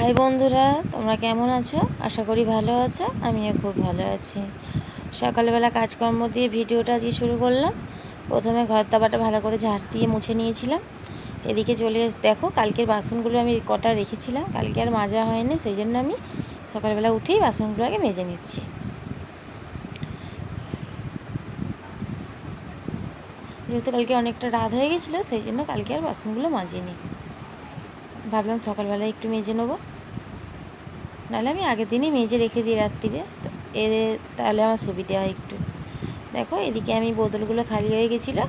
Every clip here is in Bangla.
হাই বন্ধুরা, তোমরা কেমন আছো? আশা করি ভালো আছো। আমিও খুব ভালো আছি। সকালবেলা কাজকর্ম দিয়ে ভিডিওটা আজকে শুরু করলাম। প্রথমে ঘর দাবাটা ভালো করে ঝাড় দিয়ে মুছে নিয়েছিলাম। এদিকে চলে দেখো, কালকের বাসনগুলো আমি কটা রেখেছিলাম, কালকে আর মাজা হয়নি, সেই জন্য আমি সকালবেলা উঠেই বাসনগুলো আগে মেজে নিচ্ছি। যেহেতু কালকে অনেকটা রাত হয়ে গেছিলো, সেই জন্য কালকে আর বাসনগুলো মাজিনি। ভাবলাম সকালবেলায় একটু মেজে নেবো, নাহলে আমি আগের দিনই মেজে রেখে দিই রাত্রিরে, তাহলে আমার সুবিধা হয় একটু। দেখো, এদিকে আমি বোতলগুলো খালি হয়ে গেছিলো,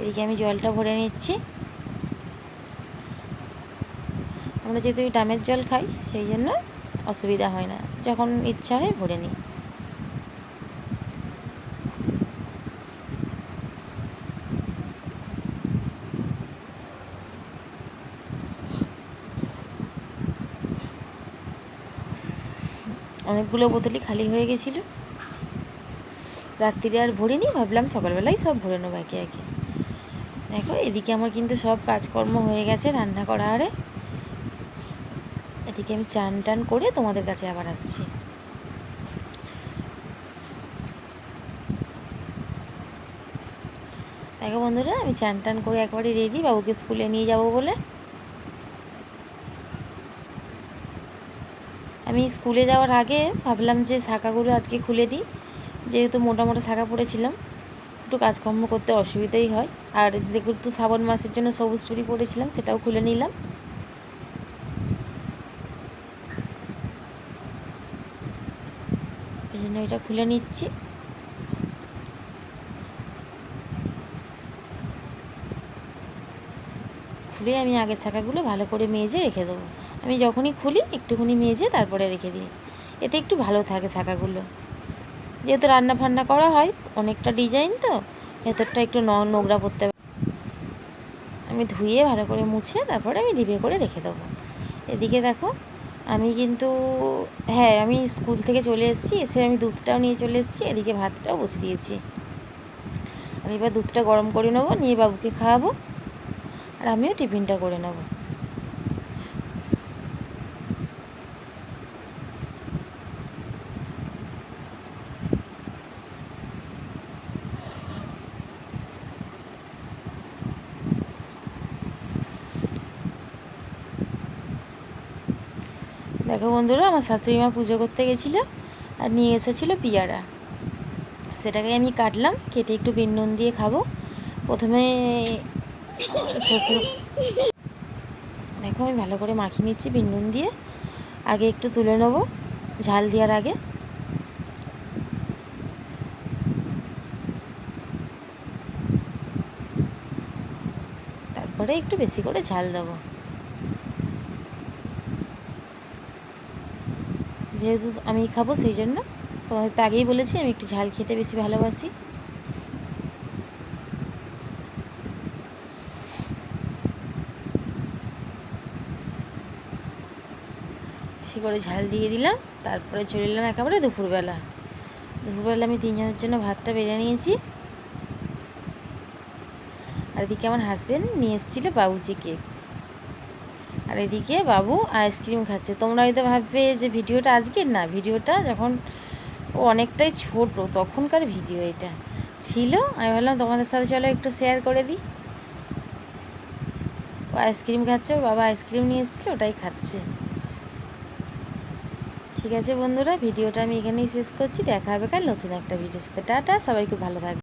এদিকে আমি জলটা ভরে নিচ্ছি। আমরা যেহেতু ড্রামের জল খাই, সেই জন্য অসুবিধা হয় না, যখন ইচ্ছা হয় ভরে নিই। অনেকগুলো বোতলই খালি হয়ে গেছিলো, রাত্রিরে আর ভরিনি, ভাবলাম সকালবেলায় সব ভরে নেবো একে একে। দেখো, এদিকে আমার কিন্তু সব কাজকর্ম হয়ে গেছে রান্না করা আরে। এদিকে আমি চান টান করে তোমাদের কাছে আবার আসছি। দেখো বন্ধুরা, আমি চান টান করে একবারে রেডি, বাবুকে স্কুলে নিয়ে যাব বলে। আমি স্কুলে যাওয়ার আগে ভাবলাম যে শাখাগুলো আজকে খুলে দিই, যেহেতু মোটা মোটা শাখা পরেছিলাম, একটু কাজকর্ম করতে অসুবিধাই হয়। আর যেহেতু শ্রাবণ মাসের জন্য সবুজ চুড়ি পরেছিলাম, সেটাও খুলে নিলাম। এই জন্য এটা খুলে নিচ্ছি। খুলে আমি আগের শাখাগুলো ভালো করে মেজে রেখে দেবো। আমি যখনই খুলি একটুখানি মেজে তারপরে রেখে দিই, এতে একটু ভালো থাকে শাখাগুলো। যেহেতু রান্না ফান্না করা হয়, অনেকটা ডিজাইন তো, ভেতরটা একটু নোংরা পড়তে হবে। আমি ধুয়ে ভালো করে মুছে তারপরে আমি ডিবে করে রেখে দেবো। এদিকে দেখো, আমি কিন্তু আমি স্কুল থেকে চলে এসেছি, এসে আমি দুধটাও নিয়ে চলে এসেছি, এদিকে ভাতটাও বসে দিয়েছি। আমি এবার দুধটা গরম করে নেবো, নিয়ে বাবুকে খাওয়াবো, আর আমিও টিফিনটা করে নেব। দেখো বন্ধুরা, আমার শাশুড়ি মা পুজো করতে গেছিলো আর নিয়ে এসেছিলো পিয়ারা। সেটাকে আমি কাটলাম, কেটে একটু বিন নুন দিয়ে খাবো। প্রথমে শ্বশুর দেখো, আমি ভালো করে মাখিয়ে নিচ্ছি বিন নুন দিয়ে, আগে একটু তুলে নেবো ঝাল দেওয়ার আগে। তারপরে একটু বেশি করে ঝাল দেবো, যেহেতু আমি খাবো সেই জন্য। তোমাদের তো আগেই বলেছি আমি একটু ঝাল খেতে বেশি ভালোবাসি। বেশি করে ঝাল দিয়ে দিলাম, তারপরে চলে এলাম একেবারে দুপুরবেলা। দুপুরবেলা আমি 3 জনের জন্য ভাতটা বেড়ে নিয়েছি। আর এদিকে আমার হাজব্যান্ড নিয়ে এসেছিলো বাবুজি কেক, আর এদিকে বাবু আইসক্রিম খাচ্ছে। তোমরা হয়তো ভাববে যে ভিডিওটা আজকের, না, ভিডিওটা যখন ও অনেকটাই ছোট তখনকার ভিডিও এটা ছিল। আমি ভাবলাম তোমাদের সাথে চলো একটু শেয়ার করে দিই। ও আইসক্রিম খাচ্ছে, ওর বাবা আইসক্রিম নিয়ে এসেছিলো, ওটাই খাচ্ছে। ঠিক আছে বন্ধুরা, ভিডিওটা আমি এখানেই শেষ করছি। দেখা হবে কাল নতুন একটা ভিডিওর সাথে। টাটা, সবাই খুব ভালো থাকবে।